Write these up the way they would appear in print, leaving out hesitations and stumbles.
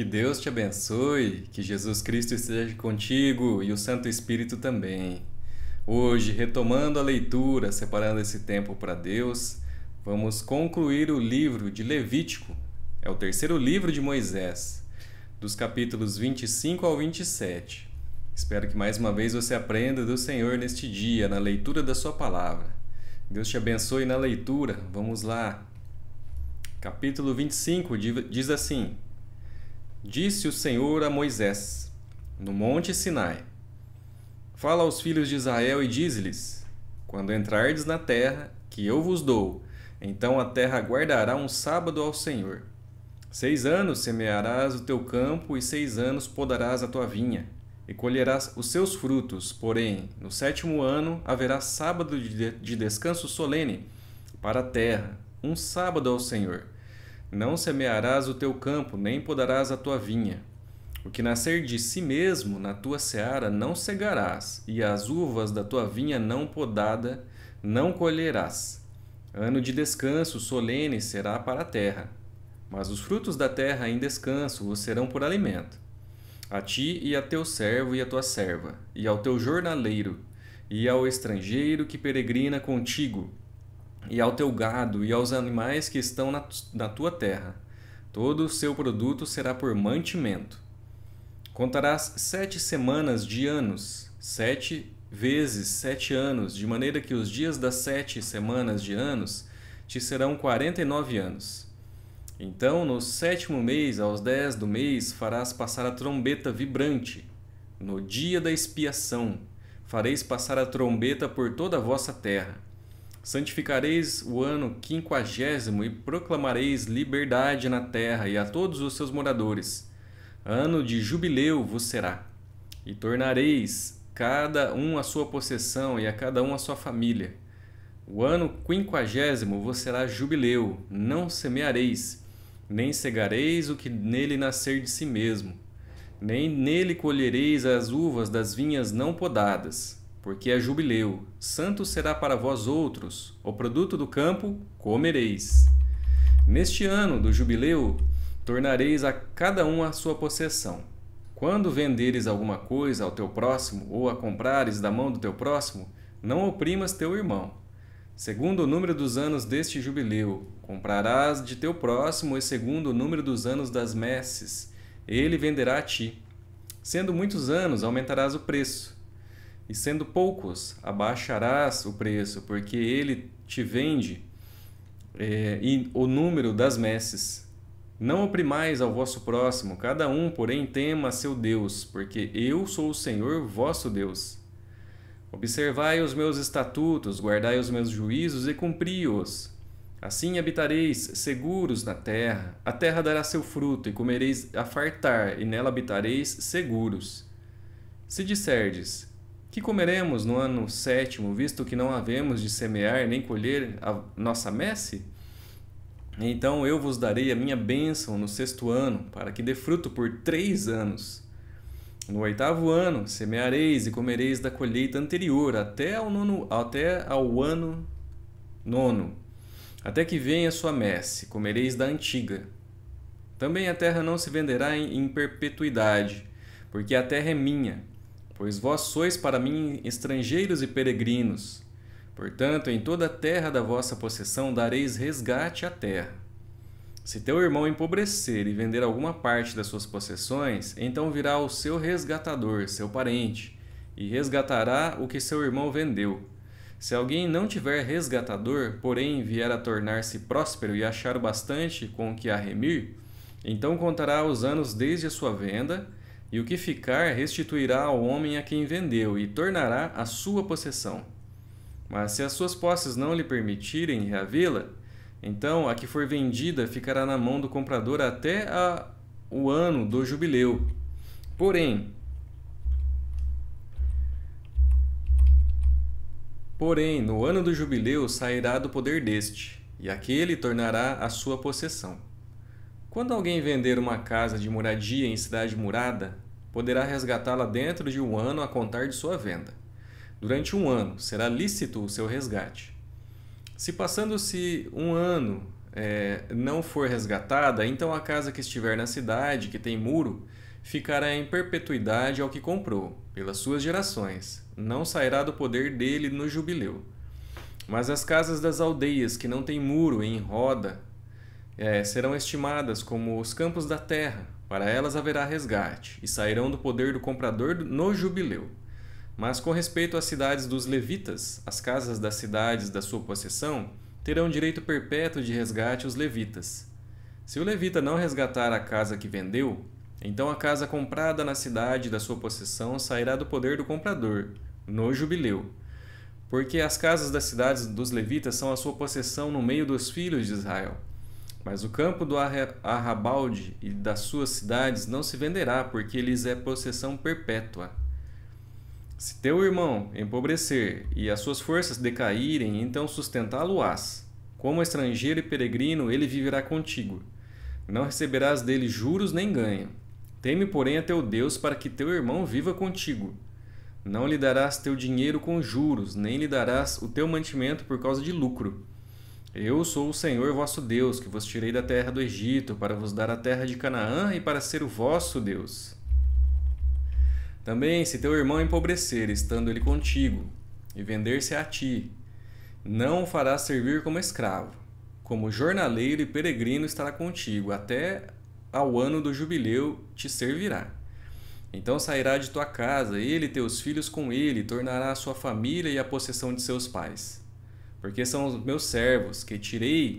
Que Deus te abençoe, que Jesus Cristo esteja contigo e o Santo Espírito também. Hoje, retomando a leitura, separando esse tempo para Deus, vamos concluir o livro de Levítico. É o terceiro livro de Moisés, dos capítulos 25 ao 27. Espero que mais uma vez você aprenda do Senhor neste dia, na leitura da sua palavra. Deus te abençoe na leitura. Vamos lá. Capítulo 25 diz assim: Disse o Senhor a Moisés, no monte Sinai: Fala aos filhos de Israel e dize-lhes: Quando entrardes na terra que eu vos dou, então a terra guardará um sábado ao Senhor. 6 anos semearás o teu campo e 6 anos podarás a tua vinha, e colherás os seus frutos. Porém, no 7º ano haverá sábado de descanso solene para a terra, um sábado ao Senhor. Não semearás o teu campo, nem podarás a tua vinha. O que nascer de si mesmo na tua seara não cegarás, e as uvas da tua vinha não podada não colherás. Ano de descanso solene será para a terra, mas os frutos da terra em descanso vos serão por alimento. A ti e a teu servo e a tua serva, e ao teu jornaleiro, e ao estrangeiro que peregrina contigo, e ao teu gado e aos animais que estão na tua terra. Todo o seu produto será por mantimento. Contarás 7 semanas de anos, 7 vezes 7 anos, de maneira que os dias das 7 semanas de anos te serão 49 anos. Então, no 7º mês, aos 10 do mês, farás passar a trombeta vibrante. No dia da expiação, fareis passar a trombeta por toda a vossa terra. Santificareis o ano 50º e proclamareis liberdade na terra e a todos os seus moradores. Ano de jubileu vos será. E tornareis cada um a sua possessão e a cada um a sua família. O ano 50º vos será jubileu. Não semeareis, nem cegareis o que nele nascer de si mesmo. Nem nele colhereis as uvas das vinhas não podadas, porque é jubileu, santo será para vós outros, o produto do campo comereis. Neste ano do jubileu, tornareis a cada um a sua possessão. Quando venderes alguma coisa ao teu próximo, ou a comprares da mão do teu próximo, não oprimas teu irmão. Segundo o número dos anos deste jubileu, comprarás de teu próximo, e segundo o número dos anos das messes, ele venderá a ti. Sendo muitos anos, aumentarás o preço. E sendo poucos, abaixarás o preço, porque ele te vende e o número das messes. Não oprimais ao vosso próximo, cada um, porém, tema a seu Deus, porque eu sou o Senhor vosso Deus. Observai os meus estatutos, guardai os meus juízos e cumpri-os. Assim habitareis seguros na terra. A terra dará seu fruto, e comereis a fartar, e nela habitareis seguros. Se disserdes: Que comeremos no ano 7º, visto que não havemos de semear nem colher a nossa messe? Então eu vos darei a minha bênção no 6º ano, para que dê fruto por 3 anos. No 8º ano semeareis e comereis da colheita anterior até ao ano 9º, até que venha a sua messe, comereis da antiga. Também a terra não se venderá em perpetuidade, porque a terra é minha, pois vós sois para mim estrangeiros e peregrinos. Portanto, em toda a terra da vossa possessão dareis resgate à terra. Se teu irmão empobrecer e vender alguma parte das suas possessões, então virá o seu resgatador, seu parente, e resgatará o que seu irmão vendeu. Se alguém não tiver resgatador, porém vier a tornar-se próspero e achar o bastante com o que a remir, então contará os anos desde a sua venda, e o que ficar restituirá ao homem a quem vendeu, e tornará a sua possessão. Mas se as suas posses não lhe permitirem reavê-la, então a que for vendida ficará na mão do comprador até o ano do jubileu. Porém, no ano do jubileu sairá do poder deste, e aquele tornará a sua possessão. Quando alguém vender uma casa de moradia em cidade murada, poderá resgatá-la dentro de 1 ano a contar de sua venda. Durante 1 ano será lícito o seu resgate. Se passando-se 1 ano não for resgatada, então a casa que estiver na cidade, que tem muro, ficará em perpetuidade ao que comprou, pelas suas gerações. Não sairá do poder dele no jubileu. Mas as casas das aldeias que não têm muro em roda serão estimadas como os campos da terra. Para elas haverá resgate, e sairão do poder do comprador no jubileu. Mas com respeito às cidades dos levitas, as casas das cidades da sua possessão, terão direito perpétuo de resgate os levitas. Se o levita não resgatar a casa que vendeu, então a casa comprada na cidade da sua possessão sairá do poder do comprador, no jubileu. Porque as casas das cidades dos levitas são a sua possessão no meio dos filhos de Israel. Mas o campo do arrabalde e das suas cidades não se venderá, porque lhes é possessão perpétua. Se teu irmão empobrecer e as suas forças decaírem, então sustentá-lo-ás. Como estrangeiro e peregrino, ele viverá contigo. Não receberás dele juros nem ganho. Teme, porém, a teu Deus, para que teu irmão viva contigo. Não lhe darás teu dinheiro com juros, nem lhe darás o teu mantimento por causa de lucro. Eu sou o Senhor vosso Deus, que vos tirei da terra do Egito, para vos dar a terra de Canaã e para ser o vosso Deus. Também, se teu irmão empobrecer, estando ele contigo, e vender-se a ti, não o farás servir como escravo. Como jornaleiro e peregrino estará contigo, até ao ano do jubileu te servirá. Então sairá de tua casa, ele e teus filhos com ele, e tornará a sua família e a possessão de seus pais. Porque são os meus servos, que tirei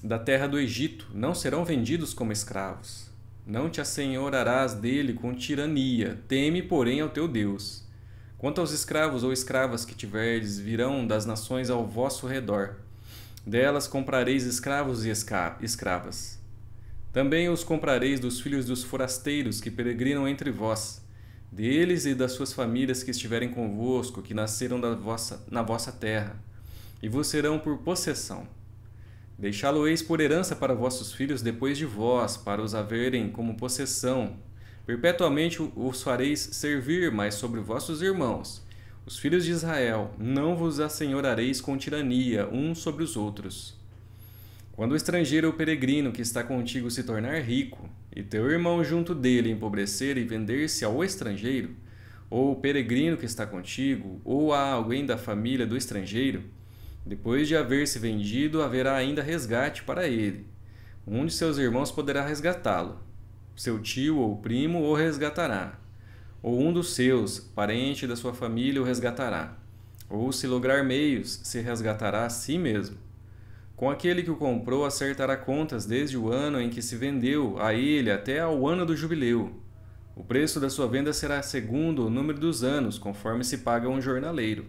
da terra do Egito, não serão vendidos como escravos. Não te assenhorarás dele com tirania, teme, porém, ao teu Deus. Quanto aos escravos ou escravas que tiverdes, virão das nações ao vosso redor. Delas comprareis escravos e escravas. Também os comprareis dos filhos dos forasteiros que peregrinam entre vós, deles e das suas famílias que estiverem convosco, que nasceram na vossa terra, e vos serão por possessão. Deixá-lo-eis por herança para vossos filhos depois de vós, para os haverem como possessão. Perpetuamente os fareis servir, mas sobre vossos irmãos, os filhos de Israel, não vos assenhorareis com tirania uns sobre os outros. Quando o estrangeiro ou peregrino que está contigo se tornar rico, e teu irmão junto dele empobrecer e vender-se ao estrangeiro, ou o peregrino que está contigo, ou a alguém da família do estrangeiro, depois de haver se vendido, haverá ainda resgate para ele. Um de seus irmãos poderá resgatá-lo. Seu tio ou primo o resgatará. Ou um dos seus, parente da sua família, o resgatará. Ou, se lograr meios, se resgatará a si mesmo. Com aquele que o comprou, acertará contas desde o ano em que se vendeu a ele até ao ano do jubileu. O preço da sua venda será segundo o número dos anos, conforme se paga a um jornaleiro.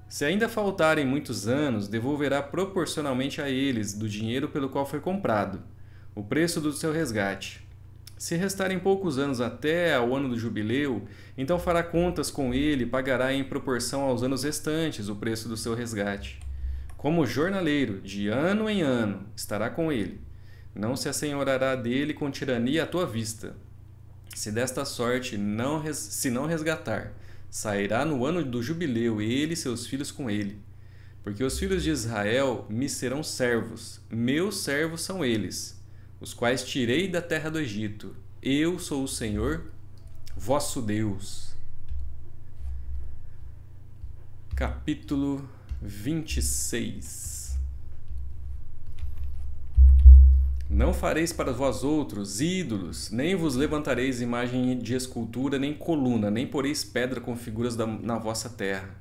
Se ainda faltarem muitos anos, devolverá proporcionalmente a eles do dinheiro pelo qual foi comprado, o preço do seu resgate. Se restarem poucos anos até ao ano do jubileu, então fará contas com ele e pagará em proporção aos anos restantes o preço do seu resgate. Como jornaleiro, de ano em ano, estará com ele. Não se assenhorará dele com tirania à tua vista. Se desta sorte se não resgatar, sairá no ano do jubileu, ele e seus filhos com ele. Porque os filhos de Israel me serão servos, meus servos são eles, os quais tirei da terra do Egito. Eu sou o Senhor, vosso Deus. Capítulo 26. Não fareis para vós outros ídolos, nem vos levantareis imagem de escultura, nem coluna, nem poreis pedra com figuras na vossa terra,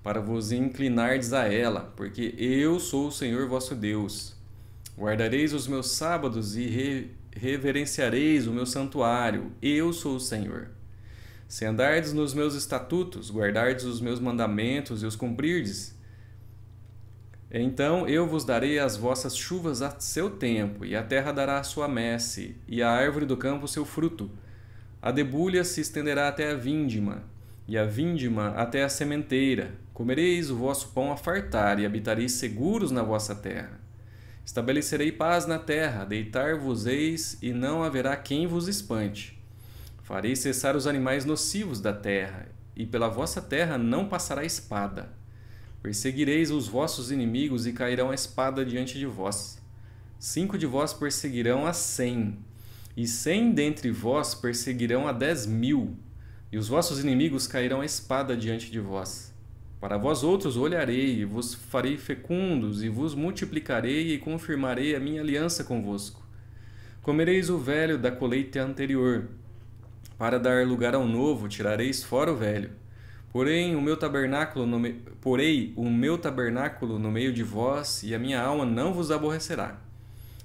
para vos inclinardes a ela, porque eu sou o Senhor vosso Deus. Guardareis os meus sábados e reverenciareis o meu santuário, eu sou o Senhor. Se andardes nos meus estatutos, guardardes os meus mandamentos e os cumprirdes, então eu vos darei as vossas chuvas a seu tempo, e a terra dará a sua messe, e a árvore do campo o seu fruto. A debulha se estenderá até a vindima, e a vindima até a sementeira. Comereis o vosso pão a fartar, e habitareis seguros na vossa terra. Estabelecerei paz na terra, deitar-vos-eis, e não haverá quem vos espante. Farei cessar os animais nocivos da terra, e pela vossa terra não passará espada. Perseguireis os vossos inimigos e cairão a espada diante de vós. 5 de vós perseguirão a 100, e 100 dentre vós perseguirão a 10.000, e os vossos inimigos cairão a espada diante de vós. Para vós outros olharei, e vos farei fecundos, e vos multiplicarei, e confirmarei a minha aliança convosco. Comereis o velho da colheita anterior. Para dar lugar ao novo, tirareis fora o velho. Porém, o meu tabernáculo no meio de vós, e a minha alma não vos aborrecerá.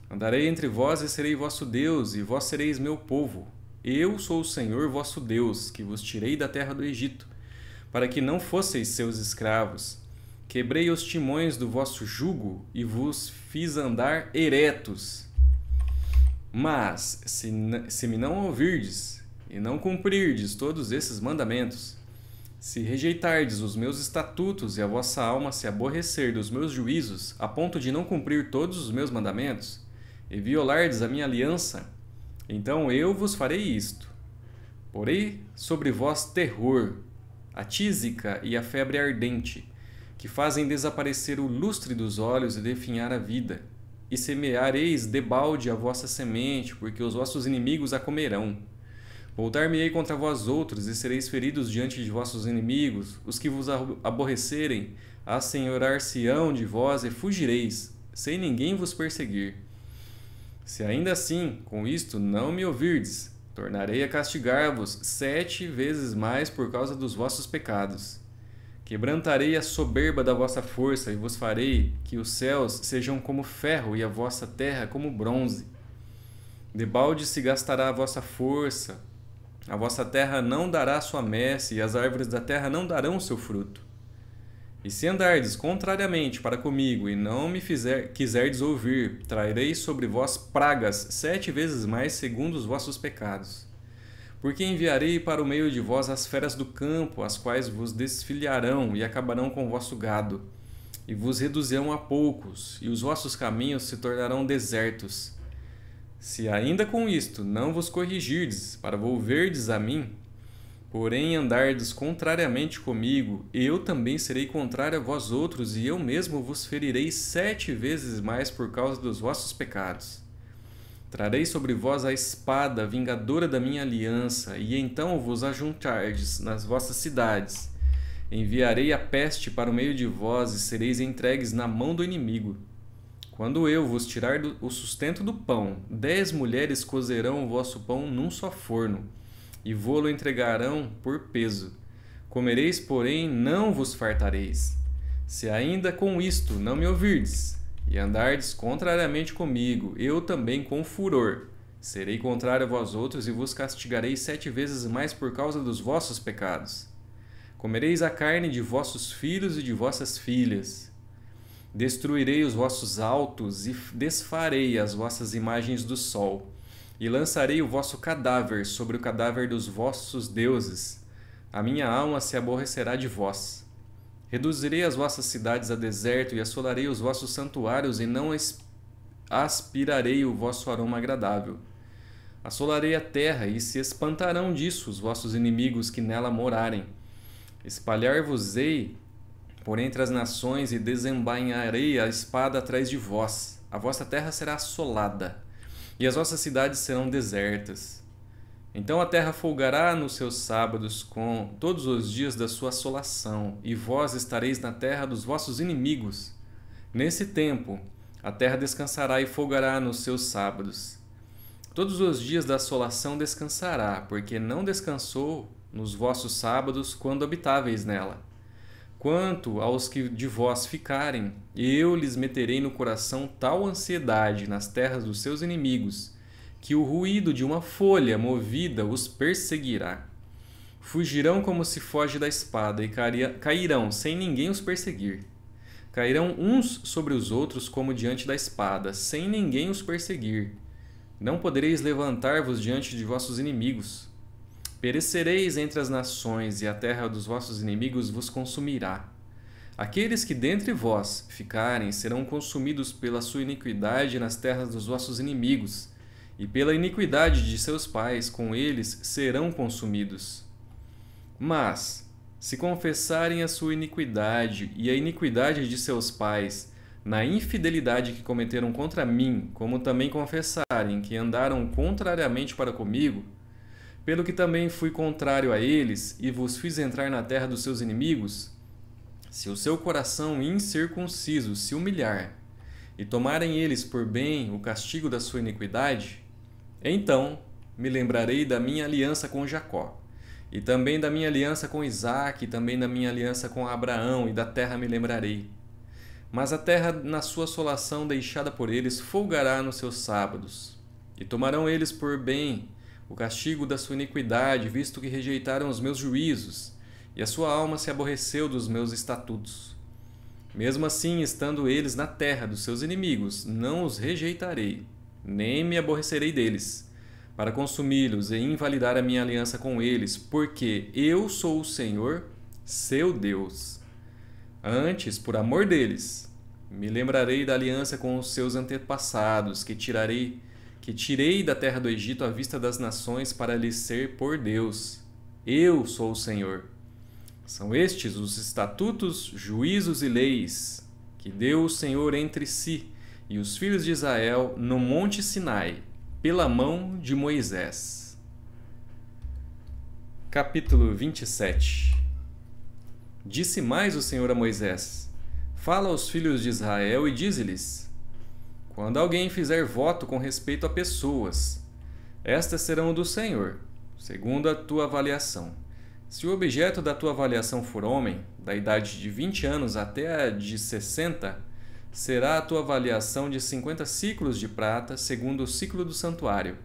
Andarei entre vós e serei vosso Deus, e vós sereis meu povo. Eu sou o Senhor vosso Deus, que vos tirei da terra do Egito, para que não fosseis seus escravos. Quebrei os timões do vosso jugo, e vos fiz andar eretos. Mas, se me não ouvirdes, e não cumprirdes todos esses mandamentos, se rejeitardes os meus estatutos e a vossa alma se aborrecer dos meus juízos, a ponto de não cumprir todos os meus mandamentos, e violardes a minha aliança, então eu vos farei isto. Porei sobre vós terror, a tísica e a febre ardente, que fazem desaparecer o lustre dos olhos e definhar a vida. E semeareis debalde a vossa semente, porque os vossos inimigos a comerão. Voltar-me-ei contra vós outros, e sereis feridos diante de vossos inimigos. Os que vos aborrecerem, assenhorar-se-ão de vós, e fugireis, sem ninguém vos perseguir. Se ainda assim, com isto, não me ouvirdes, tornarei a castigar-vos 7 vezes mais por causa dos vossos pecados. Quebrantarei a soberba da vossa força, e vos farei que os céus sejam como ferro, e a vossa terra como bronze. Debalde se gastará a vossa força, a vossa terra não dará sua messe, e as árvores da terra não darão seu fruto. E se andardes contrariamente para comigo, e não me quiserdes ouvir, trarei sobre vós pragas 7 vezes mais segundo os vossos pecados. Porque enviarei para o meio de vós as feras do campo, as quais vos desfilharão e acabarão com o vosso gado, e vos reduzirão a poucos, e os vossos caminhos se tornarão desertos. Se ainda com isto não vos corrigirdes, para volverdes a mim, porém andardes contrariamente comigo, eu também serei contrário a vós outros, e eu mesmo vos ferirei 7 vezes mais por causa dos vossos pecados. Trarei sobre vós a espada, vingadora da minha aliança, e então vos ajuntardes nas vossas cidades. Enviarei a peste para o meio de vós, e sereis entregues na mão do inimigo. Quando eu vos tirar o sustento do pão, 10 mulheres cozerão o vosso pão num só forno, e vô-lo entregarão por peso. Comereis, porém, não vos fartareis. Se ainda com isto não me ouvirdes, e andardes contrariamente comigo, eu também com furor serei contrário a vós outros, e vos castigarei 7 vezes mais por causa dos vossos pecados. Comereis a carne de vossos filhos e de vossas filhas. Destruirei os vossos altos, e desfarei as vossas imagens do sol, e lançarei o vosso cadáver sobre o cadáver dos vossos deuses. A minha alma se aborrecerá de vós. Reduzirei as vossas cidades a deserto, e assolarei os vossos santuários, e não aspirarei o vosso aroma agradável. Assolarei a terra, e se espantarão disso os vossos inimigos que nela morarem. Espalhar-vos-ei por entre as nações, e desembainharei a espada atrás de vós. A vossa terra será assolada, e as vossas cidades serão desertas. Então a terra folgará nos seus sábados com todos os dias da sua assolação, e vós estareis na terra dos vossos inimigos. Nesse tempo, a terra descansará e folgará nos seus sábados. Todos os dias da assolação descansará, porque não descansou nos vossos sábados quando habitáveis nela. Quanto aos que de vós ficarem, eu lhes meterei no coração tal ansiedade nas terras dos seus inimigos, que o ruído de uma folha movida os perseguirá. Fugirão como se foge da espada, e cairão sem ninguém os perseguir. Cairão uns sobre os outros como diante da espada, sem ninguém os perseguir. Não podereis levantar-vos diante de vossos inimigos. Perecereis entre as nações, e a terra dos vossos inimigos vos consumirá. Aqueles que dentre vós ficarem serão consumidos pela sua iniquidade nas terras dos vossos inimigos, e pela iniquidade de seus pais, com eles serão consumidos. Mas, se confessarem a sua iniquidade e a iniquidade de seus pais, na infidelidade que cometeram contra mim, como também confessarem que andaram contrariamente para comigo, pelo que também fui contrário a eles e vos fiz entrar na terra dos seus inimigos, se o seu coração incircunciso se humilhar e tomarem eles por bem o castigo da sua iniquidade, então me lembrarei da minha aliança com Jacó, e também da minha aliança com Isaque, e também da minha aliança com Abraão, e da terra me lembrarei. Mas a terra, na sua assolação deixada por eles, folgará nos seus sábados, e tomarão eles por bem o castigo da sua iniquidade, visto que rejeitaram os meus juízos, e a sua alma se aborreceu dos meus estatutos. Mesmo assim, estando eles na terra dos seus inimigos, não os rejeitarei, nem me aborrecerei deles, para consumi-los e invalidar a minha aliança com eles, porque eu sou o Senhor, seu Deus. Antes, por amor deles, me lembrarei da aliança com os seus antepassados, que tirei da terra do Egito à vista das nações para lhes ser por Deus. Eu sou o Senhor. São estes os estatutos, juízos e leis que deu o Senhor entre si e os filhos de Israel no monte Sinai, pela mão de Moisés. Capítulo 27. Disse mais o Senhor a Moisés: Fala aos filhos de Israel e dize-lhes: Quando alguém fizer voto com respeito a pessoas, estas serão do Senhor, segundo a tua avaliação. Se o objeto da tua avaliação for homem, da idade de 20 anos até a de 60, será a tua avaliação de 50 ciclos de prata, segundo o ciclo do santuário.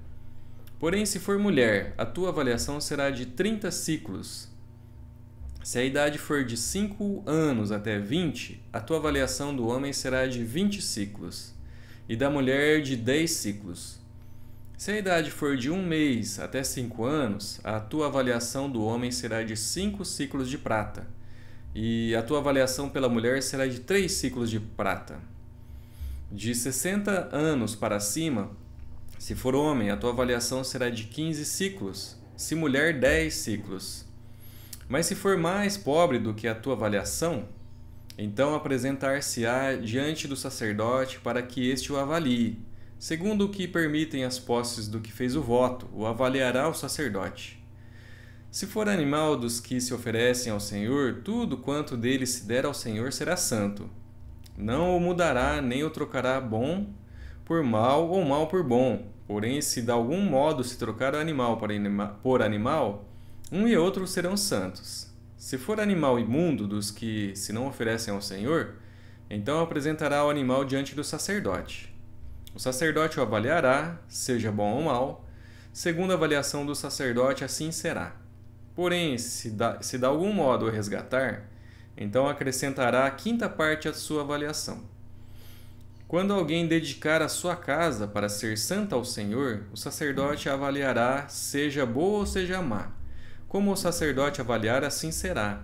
Porém, se for mulher, a tua avaliação será de 30 ciclos. Se a idade for de 5 anos até 20, a tua avaliação do homem será de 20 ciclos, e da mulher de 10 ciclos. Se a idade for de 1 mês até 5 anos, a tua avaliação do homem será de 5 ciclos de prata, e a tua avaliação pela mulher será de 3 ciclos de prata. De 60 anos para cima, se for homem, a tua avaliação será de 15 ciclos, se mulher 10 ciclos. Mas se for mais pobre do que a tua avaliação, então apresentar-se-á diante do sacerdote para que este o avalie. Segundo o que permitem as posses do que fez o voto, o avaliará o sacerdote. Se for animal dos que se oferecem ao Senhor, tudo quanto dele se der ao Senhor será santo. Não o mudará, nem o trocará bom por mal ou mal por bom. Porém, se de algum modo se trocar o animal por animal, um e outro serão santos. Se for animal imundo dos que se não oferecem ao Senhor, então apresentará o animal diante do sacerdote. O sacerdote o avaliará, seja bom ou mal. Segundo a avaliação do sacerdote, assim será. Porém, se de algum modo o resgatar, então acrescentará a 5ª parte à sua avaliação. Quando alguém dedicar a sua casa para ser santa ao Senhor, o sacerdote a avaliará, seja boa ou seja má. Como o sacerdote avaliar, assim será.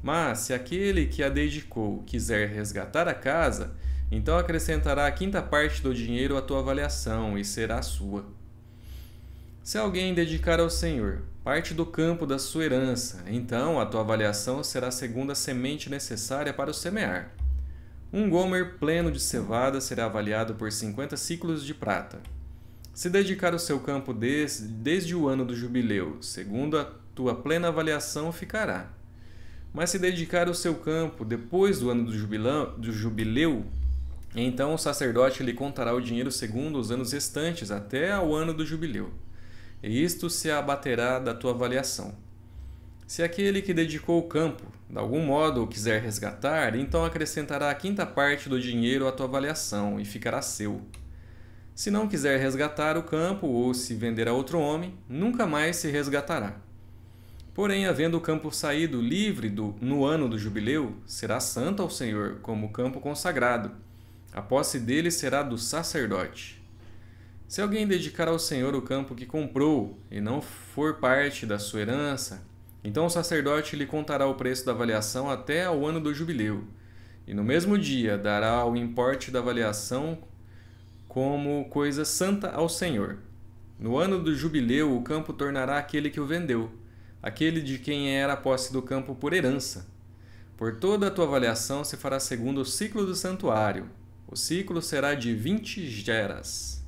Mas, se aquele que a dedicou quiser resgatar a casa, então acrescentará a 5ª parte do dinheiro à tua avaliação, e será sua. Se alguém dedicar ao Senhor parte do campo da sua herança, então a tua avaliação será segundo a semente necessária para o semear. Um gomer pleno de cevada será avaliado por 50 ciclos de prata. Se dedicar o seu campo desde o ano do jubileu, segundo a tua plena avaliação ficará. Mas se dedicar o seu campo depois do ano do jubileu, então o sacerdote lhe contará o dinheiro segundo os anos restantes até ao ano do jubileu, e isto se abaterá da tua avaliação. Se aquele que dedicou o campo, de algum modo, o quiser resgatar, então acrescentará a 5ª parte do dinheiro à tua avaliação, e ficará seu. Se não quiser resgatar o campo, ou se vender a outro homem, nunca mais se resgatará. Porém, havendo o campo saído livre no ano do jubileu, será santo ao Senhor, como campo consagrado. A posse dele será do sacerdote. Se alguém dedicar ao Senhor o campo que comprou, e não for parte da sua herança, então o sacerdote lhe contará o preço da avaliação até ao ano do jubileu, e no mesmo dia dará o importe da avaliação como coisa santa ao Senhor. No ano do jubileu, o campo tornará aquele que o vendeu, aquele de quem era a posse do campo por herança. Por toda a tua avaliação se fará segundo o ciclo do santuário. O ciclo será de 20 geras.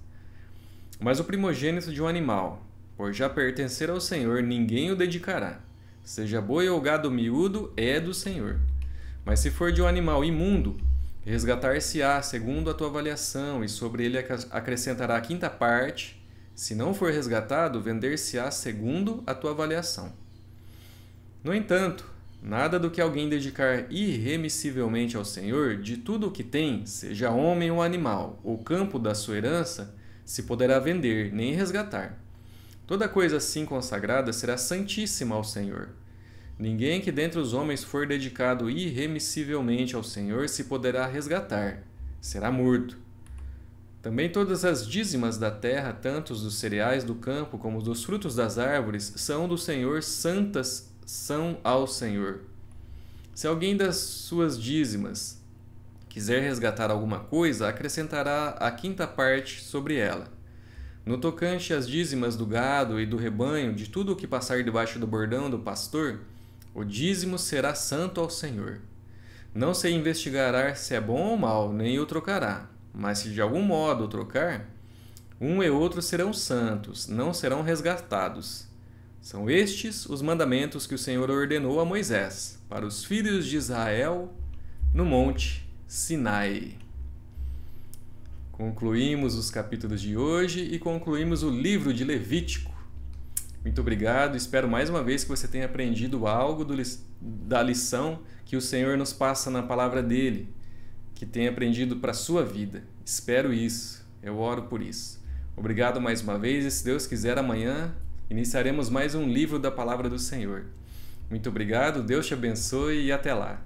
Mas o primogênito de um animal, por já pertencer ao Senhor, ninguém o dedicará. Seja boi ou gado miúdo, é do Senhor. Mas se for de um animal imundo, resgatar-se-á segundo a tua avaliação, e sobre ele acrescentará a quinta parte. Se não for resgatado, vender-se-á segundo a tua avaliação. No entanto, nada do que alguém dedicar irremissivelmente ao Senhor, de tudo o que tem, seja homem ou animal, ou campo da sua herança, se poderá vender, nem resgatar. Toda coisa assim consagrada será santíssima ao Senhor. Ninguém que dentre os homens for dedicado irremissivelmente ao Senhor se poderá resgatar, será morto. Também todas as dízimas da terra, tanto dos cereais do campo como dos frutos das árvores, são do Senhor, santas são ao Senhor. Se alguém das suas dízimas quiser resgatar alguma coisa, acrescentará a quinta parte sobre ela. No tocante às dízimas do gado e do rebanho, de tudo o que passar debaixo do bordão do pastor, o dízimo será santo ao Senhor. Não se investigará se é bom ou mal, nem o trocará. Mas se de algum modo o trocar, um e outro serão santos, não serão resgatados. São estes os mandamentos que o Senhor ordenou a Moisés, para os filhos de Israel, no monte Sinai. Concluímos os capítulos de hoje e concluímos o livro de Levítico. Muito obrigado, espero mais uma vez que você tenha aprendido algo da lição que o Senhor nos passa na palavra dele, que tenha aprendido para a sua vida. Espero isso, eu oro por isso. Obrigado mais uma vez e, se Deus quiser, amanhã iniciaremos mais um livro da palavra do Senhor. Muito obrigado, Deus te abençoe e até lá.